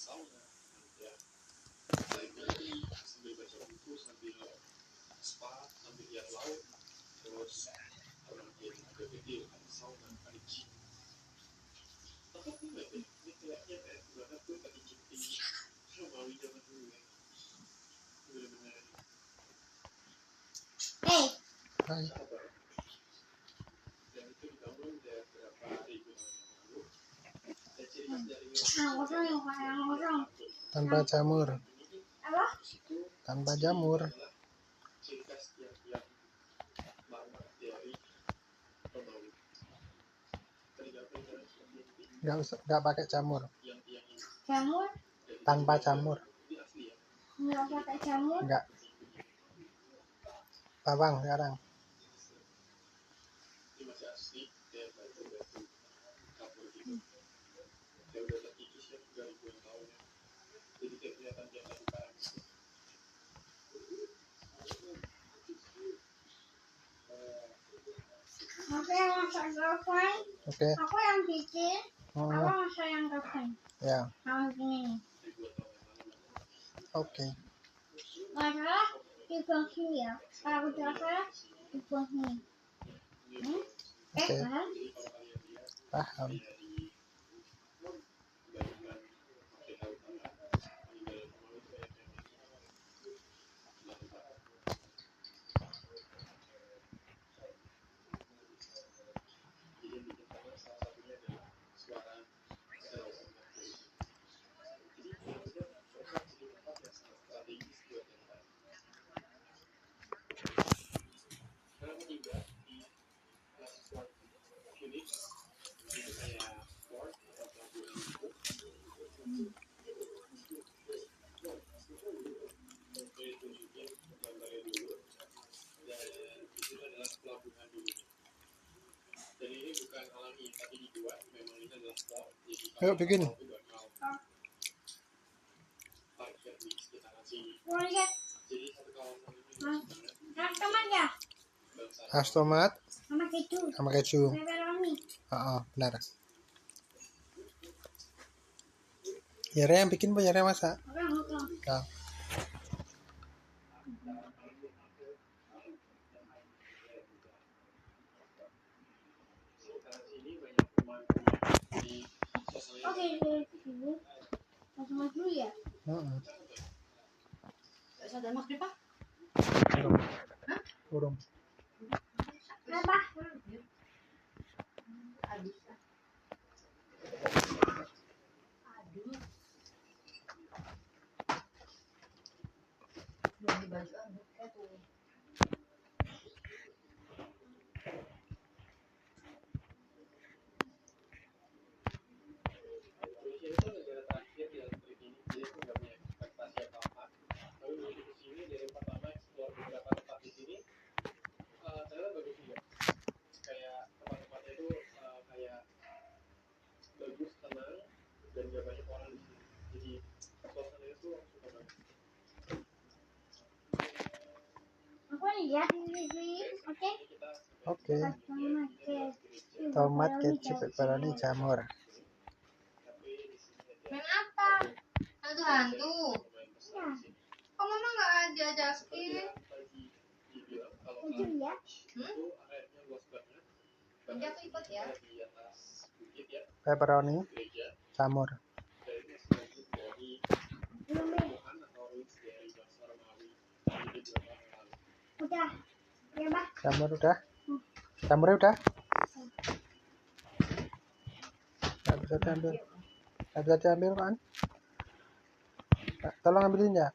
sauna, ya. Lagi sambil baca buku, sambil spa, sambil lihat laut, terus orang yang ada video, ada sauna, ada gym. Tapi nggak deh, ini kayaknya kayak banget tuh tadi gym tinggi, Romawi zaman dulu ya. Bener-bener. Hai. Dan itu dibangun dari beberapa ribu tahun yang lalu. Dan ciri khas dari Tanpa jamur. Apa? Tanpa jamur. ciri khas yang marmer dari Romawi. Peninggalan-peninggalan seperti ini Nggak pakai jamur. yang ini Jamur? Tanpa jamur. ini asli ya. Nggak pakai jamur? Nggak. Bawang sekarang. Ini masih asli kayak batu-batu kapur gitu. Kayak udah terkikis ya, udah ribuan tahun ya. Jadi kayak kelihatan dia lagi karang gitu. Aku yang masak gapai, Oke. aku yang bikin, aku masak yang gapai. Ya. Sama gini. Ribuan tahun yang lalu. Oke. Nggak salah, dibuang sini ya. Kalau udah salah, dibuang sini. Oke. Kan? Jadi kalau kalian lihat Paham. kayak di bangunan Afrika Utara, peninggalan Romawi itu kayak melakukan. Jadi yang bikin panas salah satunya adalah suara selokan dari sini. Jadi maksudnya mereka jadi tempat yang sangat strategis buat yang lain. Karena meninggal di port unik, itu kayak port atau pelabuhan gitu. Saya tunjukin gambarnya dulu. Dan itu adalah pelabuhan dulu. Dan ini bukan alami, tapi dibuat. Memang ini adalah port. Jadi Ayo bikin. kapal itu bakal parkir di sekitaran sini. Mau lihat? Jadi satu kawasan ini luas banget. Nah, teman ya? Bangsa Khas tomat Sama keju. sama keju. Pepperoni. Benar. Yara yang bikin, Yara masak. Orang. Ya. sekitaran sini banyak pemandangan di suasana Oke, dulu. Masuk dulu ya? Sudah maghrib Pak? Burung. Apa? Habis. Aduh. Belum dibaju tuh. Indonesia itu negara terakhir yang negeri ini, jadi aku nggak punya ekspektasi apa-apa. Tapi begitu ke sini dari pertama explore beberapa tempat di sini, ternyata bagus juga. Kayak tempat-tempatnya itu kayak bagus, tenang, dan gak banyak orang di sini. Jadi suasananya itu aku suka banget. Aku lihat ini. Oke. Jadi kita Oke. Tomat keju. Tomat, keju, pepperoni, jamur. Main apa? Hantu-hantu. Ya. Kok mama nggak diajakin? Keju ya? Nanti aku ikut ya. Pepperoni, jamur. Belum ya? Udah. Ya, Bah. Jamur udah? Jamurnya udah? Nggak bisa diambil. Nggak bisa diambil kan? Tolong ambilin ya.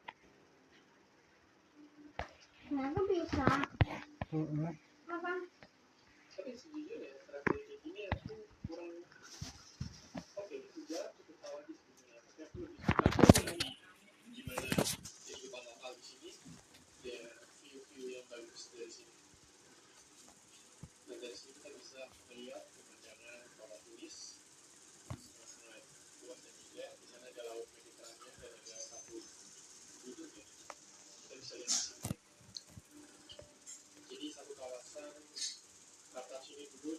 Kenapa bisa? Apa? Tapi sejujurnya strategi ini aku kurang oke, sejarah cukup tahu aja sebenarnya. Tapi aku lebih suka gimana kehidupan lokal di sini dan view-view yang bagus dari sini. Dan dari sini kita bisa melihat pemandangan bawah tulis sangat luas dan juga di sana ada laut Mediterania dan ada satu bukit ya. Kita bisa lihat di sini. Jadi satu kawasan kata sini dulu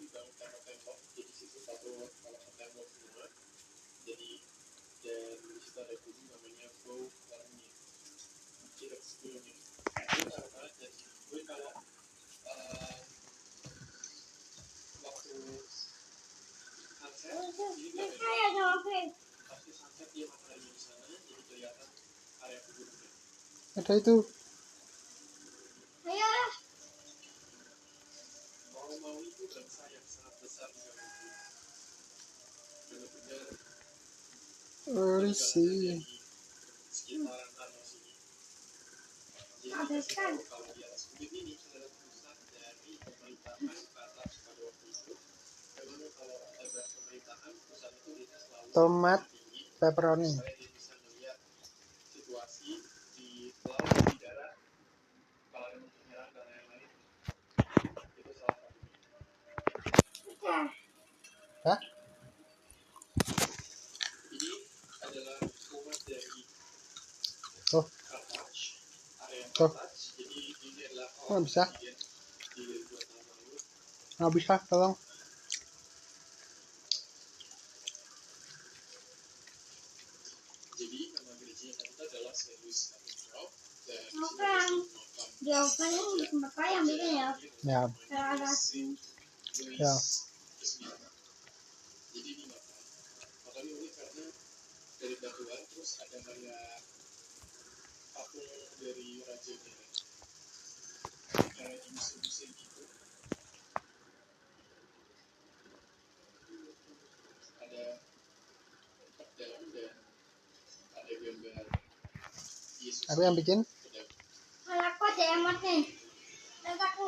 Bisa ya jawabin. pasti sunset dia matahari di sana, jadi kelihatan area pegunungan. Ada itu. Ayo. Mau itu bangsa yang sangat besar di zaman itu. Benar-benar Polisi. sekitaran tanah sini. Jadi Habiskan. kalau di atas bukit ini adalah pusat dari pemerintahan Batak pada waktu itu. Memang kalau ada pemerintahan pusat itu dia selalu Tomat tinggi. pepperoni. Supaya dia bisa melihat situasi di laut, di darat, kalau ada musuh menyerang dan lain-lain. Itu salah satu. Bisa. Hah? Ini adalah umat dari Tuh, Kartaj, area tuh. Kartaj. Jadi ini adalah Nggak bisa. presiden di 2 tahun lalu. Nggak bisa, tolong. Jadi nama gerejanya tadi itu adalah Saint Louis Cathedral dan di sini Oke. ada makam Jawabannya Bapak yang bikin ya. Ya, Kalau ada Saint Louis Ya. ke-9. Jadi ini makamnya unik karena dari batuan terus ada kayak patung dari rajanya kayak di musim-musim gitu. Ada pedang dan ada gambar Yesus. aku yang bikin. Pedang. kalau aku ada emot nih. Lihat aku.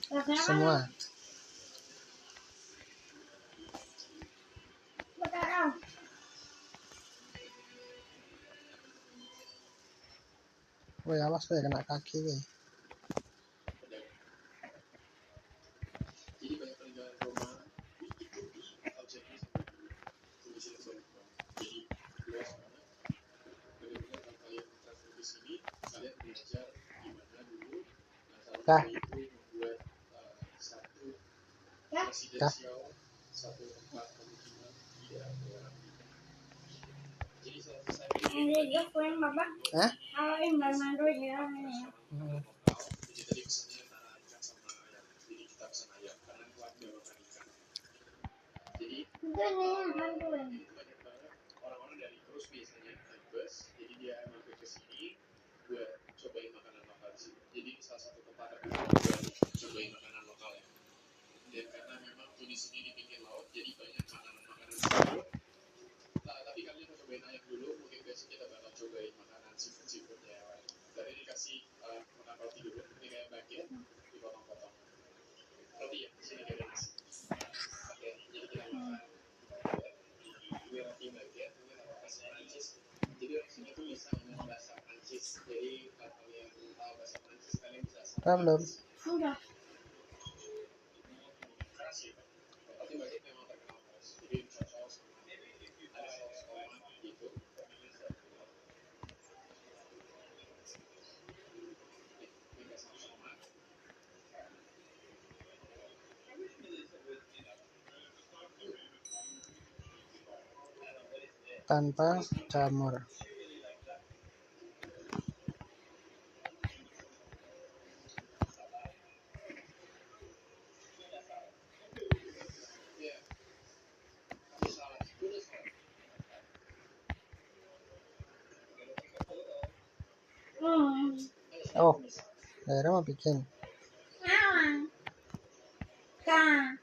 Gara-gara Semua. Gara-gara. Woi, awas woi, kena kaki woi. Pedang. Jadi banyak peninggalan Roma itu di objeknya di sini baru. Jadi luas banget. Benar-benar kalau kalian travel di sini, kalian belajar gimana dulu Dah. Natal itu membuat satu Ya. residensial, satu tempat pemukiman di daerah. Jadi setelah selesai Ini dia punya Bapak. Hah? Kalau ini mandu ya. jadi tadi pesannya antara ikan sama ayam. Jadi kita pesan ayam karena keluarga makan ikan. Jadi Itu ini mandu. itu banyak banget orang-orang dari terus biasanya naik bus, jadi dia mampir ke sini buat cobain makanan lokal di sini. Jadi salah satu tempat aku buat cobain makanan lokal ya. Dan karena memang tuh di sini di pinggir laut, jadi banyak makanan-makanan seafood. Nah, tapi kami mau cobain ayam dulu, mungkin besok kita bakal cobain makanan seafood ya. Tadi dikasih makan roti dulu, ini kayak bagian dipotong-potong. Roti ya, di sini kayak ada nasi. Oke, jadi kita makan. Ini roti bagian, ini sama bahasa Prancis. Jadi orang sini tuh bisa ngomong bahasa Prancis. Jadi kalau kalian tahu bahasa Prancis, kalian bisa Belum. Udah. Kasih. Roti bagian memang terkenal keras. Jadi saus sama ada saus tomat gitu. Ini kayak saus tomat. Tanpa jamur. Iya. Ini salad. Ini salad. Hmm. Oh, daerah mau bikin. Nah. Kak.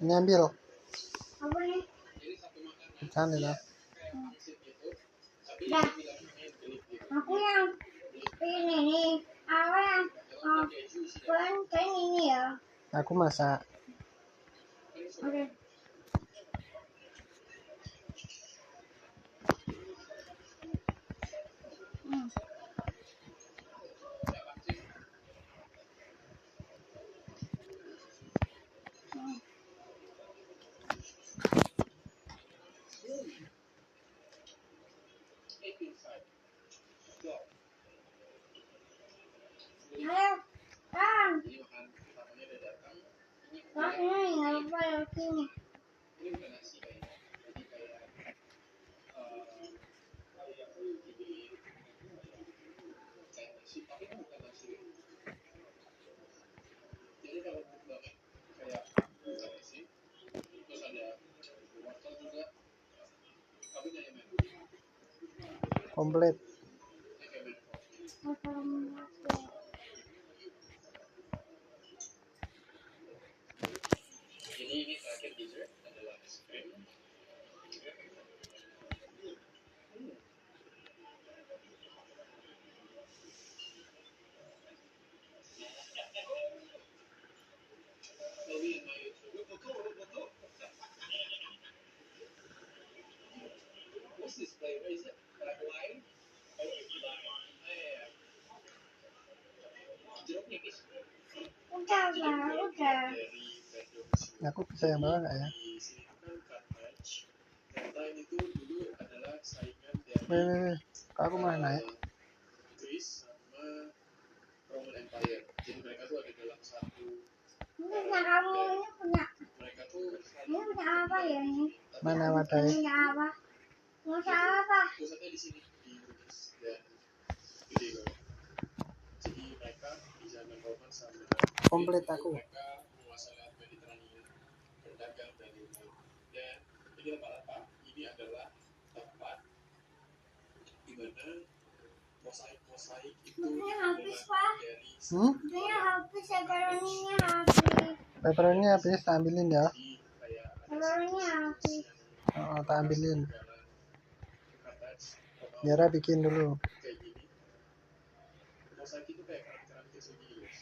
Ini ambil. Apa nih? Jadi satu makanan Ikan itu. pangsit gitu. Tapi Dah. tidak main belit gitu. Aku yang ini nih. Aku yang Kalau keju sih kan ini ya. Aku masak. Oke. Hmm. Hmm. Ayo. Kan. Jadi makan pertamanya udah datang. Kan ini nggak lupa ya sini. Ini bukan nasi kayaknya. Jadi kayak ini kayak nasi, tapi itu bukan nasi. komplit. Jadi ini terakhir dessert adalah es krim. Maybe in my what's this flavor? Is it like lime? Jeruk nipis. Udah lah, udah. Aku bisa yang bawah nggak ya? Lime itu dulu adalah saingan dari Weh, kok aku malah naik? Inggris sama Roman Empire. Jadi mereka tuh ada dalam satu. Ini punya kamu, ini punya. Mereka tuh Ini punya apa ya ini? Mana Ini wadahnya? punya apa? Punya apa? pusatnya di sini di Inggris dan gede banget. Jadi mereka di zaman Roman sama Komplit aku. mereka menguasai laut Mediterania, berdagang dan lain-lain. Dan ini apa-apa, ini adalah tempat di mana mosaik itu Ini habis, Pak. dari Ini habis, pepperoni-nya habis. Pepperoni habis, tak ambilin ya. kayak Pepperoni habis. Oh, tak ambilin. Biara bikin dulu. kayak gini. Mosaik itu kayak keramik-keramik kecil gini, guys.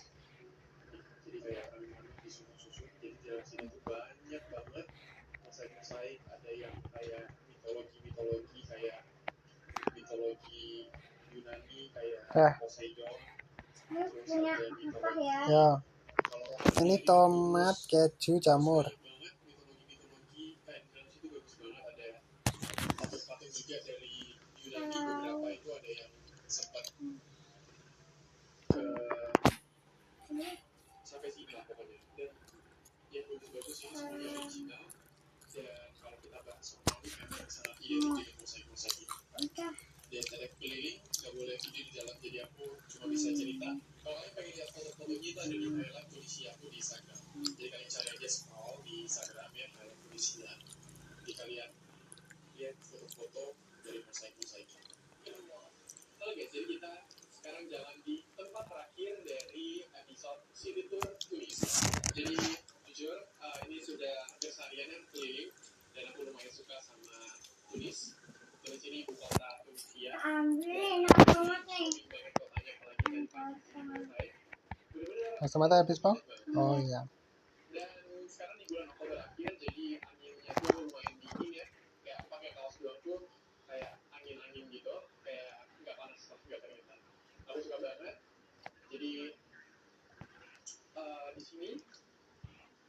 Jadi kayak keramik-keramik disusun-susun. Jadi di dalam sini tuh banyak banget mosaik-mosaik. Ada yang kayak mitologi kayak mitologi Yunani kayak Poseidon. Ini punya apa ya? Ya, Kalau ini tomat, keju, jamur. mitologi kayak di dalam situ bagus banget. Ada patung-patung juga dari Yunani, beberapa itu ada yang sempat ke sampai sini lah pokoknya. Dan yang bagus-bagus ini semuanya original. Dan kalau kita bahas soal ini memang sangat identik dengan mosaik-mosaik ini. Udah. Dan ada keliling, nggak boleh video di dalam, jadi aku cuma bisa cerita. Kalau kalian pengen lihat foto-fotonya itu ada di Highland Tunisia aku di Instagram. Jadi kalian cari aja scroll di Instagramnya Highland Tunisia. Jadi kalian lihat foto-foto dari mosaik-mosaik. Oke guys, jadi kita sekarang jalan di tempat terakhir dari episode City Tour Tunisia. Jadi jujur, ini sudah hampir seharian yang keliling dan aku lumayan suka sama Tunis. Tunis ini ibu kota Tunisia. Ambilin tomatnya. Banyak kotanya apalagi dan pantai. Bener-bener Kacamata habis, Pak? Oh iya. dan sekarang di bulan Oktober akhir, jadi anginnya tuh lumayan dingin ya. Kayak pakai kaos doang tuh kayak angin-angin gitu, kayak nggak panas tapi nggak keringetan. Aku suka banget. Jadi di sini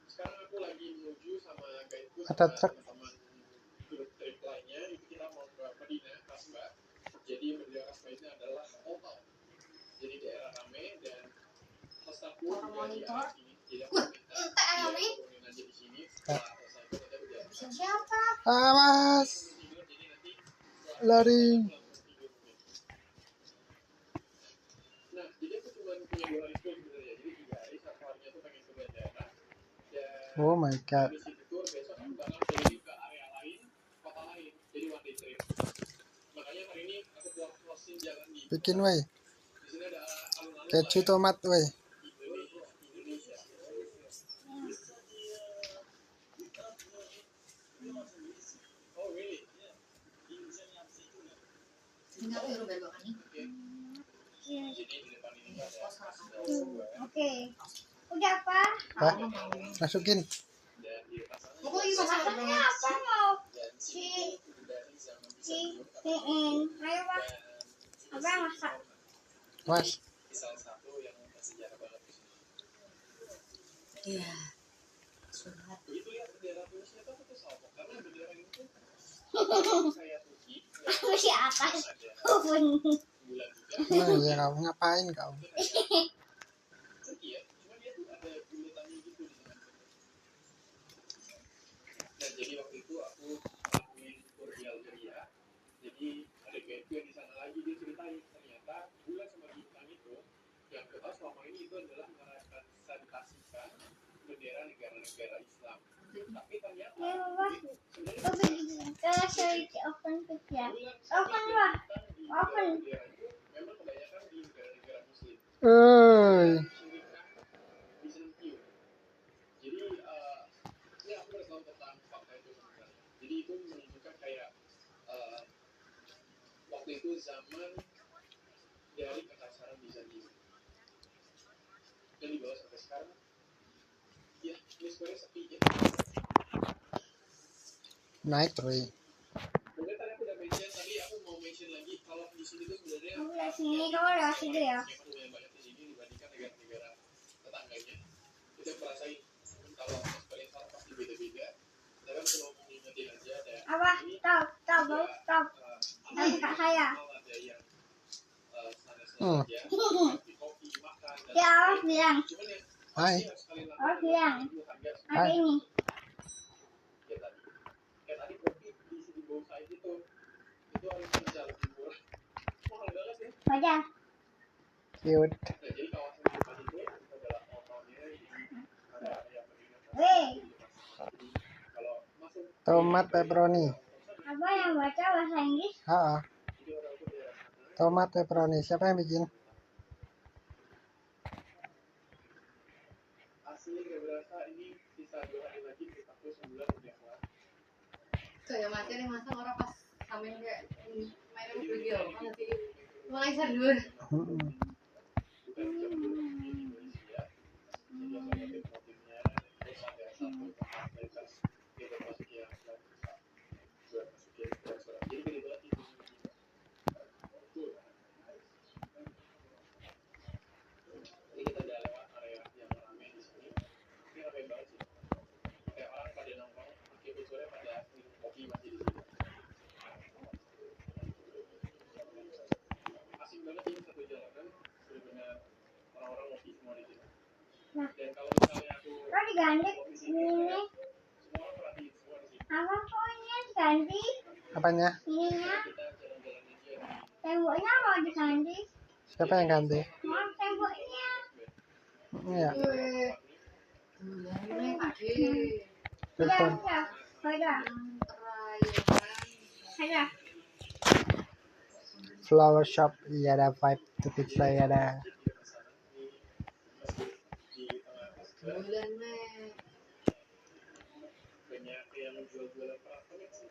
sekarang aku lagi menuju sama guideku Ada sama truk. teman-teman grup trip lainnya. Itu kita mau ke Medina Kasbah. Jadi Medina Kasbah ini adalah old town. Jadi daerah ramai dan host aku juga di arah sini. Jadi aku minta dia turunin aja di sini. Setelah selesai itu nanti aku jalan. Siapa? Awas, Tidur, jadi nanti lari. langsung tidur mungkin. Nah, jadi aku cuma punya 2 hari full sebenarnya. Jadi 3 hari, 1 harinya tuh pengen ke bandara. Dan Oh my god. habis itu tour, besok aku bakal keliling ke area lain, kota lain. Jadi one day trip. Makanya hari ini aku closing jalan di Bikin weh. di sini ada alun-alun Keju tomat weh. Indonesia. Oh really? Tinggal di rumah bapak nih. Jadi di depan ini ada Oke. Udah apa? Hah? Masukin. dan di depan sana Aku lagi masak Makannya apa mau? dan Si dari zaman si ayo Pak. Apa yang masak? Mas, salah satu yang bersejarah banget di sini. Iya. Surat. Begitu lihat bendera Tunisia itu aku tuh salpok karena bendera ini tuh kayak Turki. Aku si atas. Ada Bukan. bulan juga. nah ya kau ngapain kau? Turki ya, cuma dia tuh ada bulatannya gitu di sana. Dan jadi waktu itu aku lakuin tur di Algeria. Jadi ada guide yang di sana lagi, dia ceritain ternyata bulan sama bintang itu yang kita selama ini itu adalah merepresentasikan bendera negara-negara Islam. Tapi ternyata Ya Bapak. itu sebenarnya Open. Saya open kerja. bulan Open Pak. bintang di Open. memang kebanyakan di negara-negara Muslim. Oi. Byzantium. Jadi ya aku harus tahu tentang fakta itu sebenarnya. Jadi itu menunjukkan kayak waktu itu zaman dari kekaisaran Bizantium dan dibawa sampai sekarang. Ya, ini sebenarnya sepi ya. Naik Roy. Mungkin tadi aku udah mention, tadi aku mau mention lagi kalau di sini tuh sebenarnya Kamu lihat sini, kamu lihat situ ya. memang lumayan banyak di sini dibandingkan negara-negara tetangganya. Kita merasain kalau experience orang pasti beda-beda. Kita kan cuma mau ngingetin aja ada Apa? Stop, stop, bro, stop. Jangan dekat saya. ada yang Hmm. ya, kopi, makan, dan Ya, Awas bilang. cuman yang Hai. Awas bilang. Ada Hai. ini. kayak tadi kopi di bawah saya itu harus bisa lebih murah. Mahal banget ya. Wajar. Cute. Nah, jadi kawasan di depan itu adalah outdoor-nya, jadi ada yang berdiri. Weh, Jadi kalau masuk Tomat pepperoni. apa yang baca bahasa Inggris? Ah, jadi orang itu daerah sana, tomat pepperoni. Siapa yang bikin? asli nggak berasa ini sisa 2 hari lagi kita tuh sebulan udah kelar. Kayak macam yang masa orang pas kamen kayak main video kan nanti mulai sedur. Hmm. Bukan jam dulu di Indonesia. Jadi yang banyak motifnya terus ada satu kualitas yang termasuk yang buat masukin ke restoran. Jadi gede banget itu. Jadi kita udah lewat area yang ramai di sini. Ini ramai banget sih. Kayak orang pada nongkrong, meskipun sore pada minum kopi masih di sini. Asing banget ini satu jalanan, benar-benar orang-orang ngopi semua di sini. Nah. Dan kalau misalnya aku Kok diganti ngopi sini, ini? semua orang perhatiin semua di sini. Apa kok ini diganti? Apanya? Ininya, Kita jalan-jalan aja. temboknya mau diganti. Siapa yang ganti? Mau temboknya. Iya. Ini pagi. Betul. Ya, ada. Ada. Flower shop. Iya ada vibe to pizza ya ada. Bulan Mei. Banyak yang jual-jualan perangkat sih.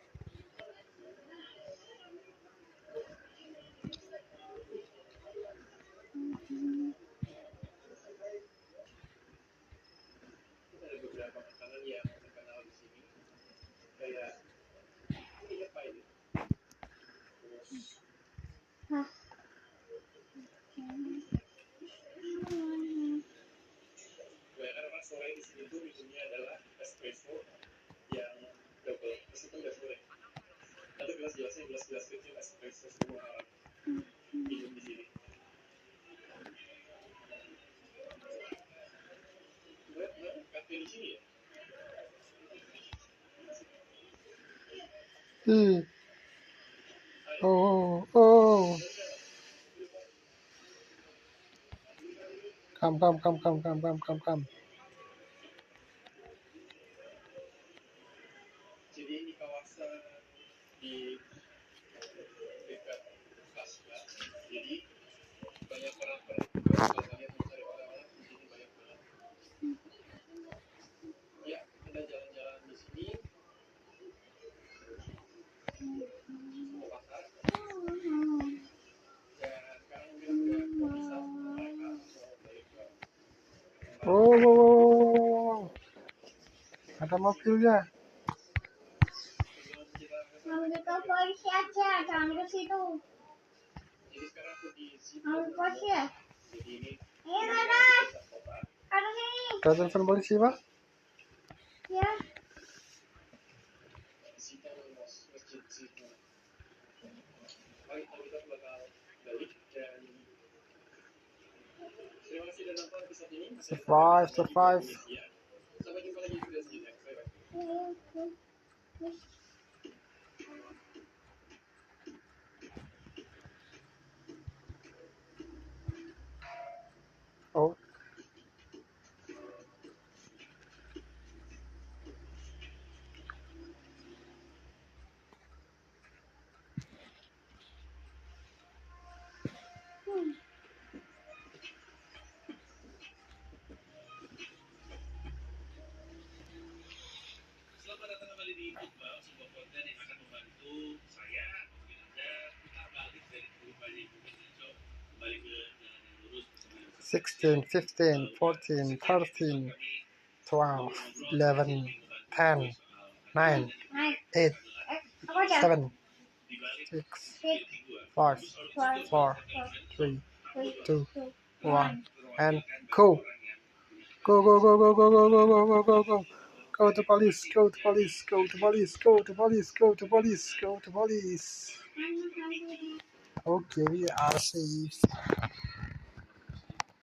Ada beberapa makanan yang terkenal di sini. Kayak ini apa ini? Terus kebanyakan orang sore di sini tuh minumnya adalah espresso yang double, meskipun nggak sore. Ada gelas-gelasnya gelas-gelas kecil espresso semua orang minum di sini. Sebenarnya kafe di sini ya. Oh, oh. Come. Jadi ini kawasan di dekat Pasca. Jadi banyak orang kalau kalian mencari oleh-oleh di sini banyak banget. Ya, kita jalan-jalan di sini. Ke pasar. Dan sekarang mungkin aku udah bisa mereka mau balik ke Oh. Ada mobilnya. sebelum kita ke sana. Ambil ke polisi aja, jangan ke situ. Jadi sekarang aku di sini. Ambil polisi ya. Jadi ini Ayo, Dadas. kota. Ada sini. Ada telepon polisi pak? Ya. Di sini ada masjid situ. Baik, kalau kita bakal balik dan terima kasih sudah nonton episode ini. Survive. Sampai jumpa lagi di video selanjutnya. Bye-bye. Oh. Iqbal, sebuah konten yang akan membantu saya mungkin Anda putar balik dari kehidupan yang mungkin kembali ke jalan yang lurus bersama dengan 16, 15, 14, 13, 12, 11, 10, 9, 8, Apa aja? 7, 6, 5, 4, 3, 2, 1, and go. Go, go, go, go, go, go, go, go, go, go, go. Go to police, go to police, go to police, go to police, go to police, go to police. Okay, we are safe.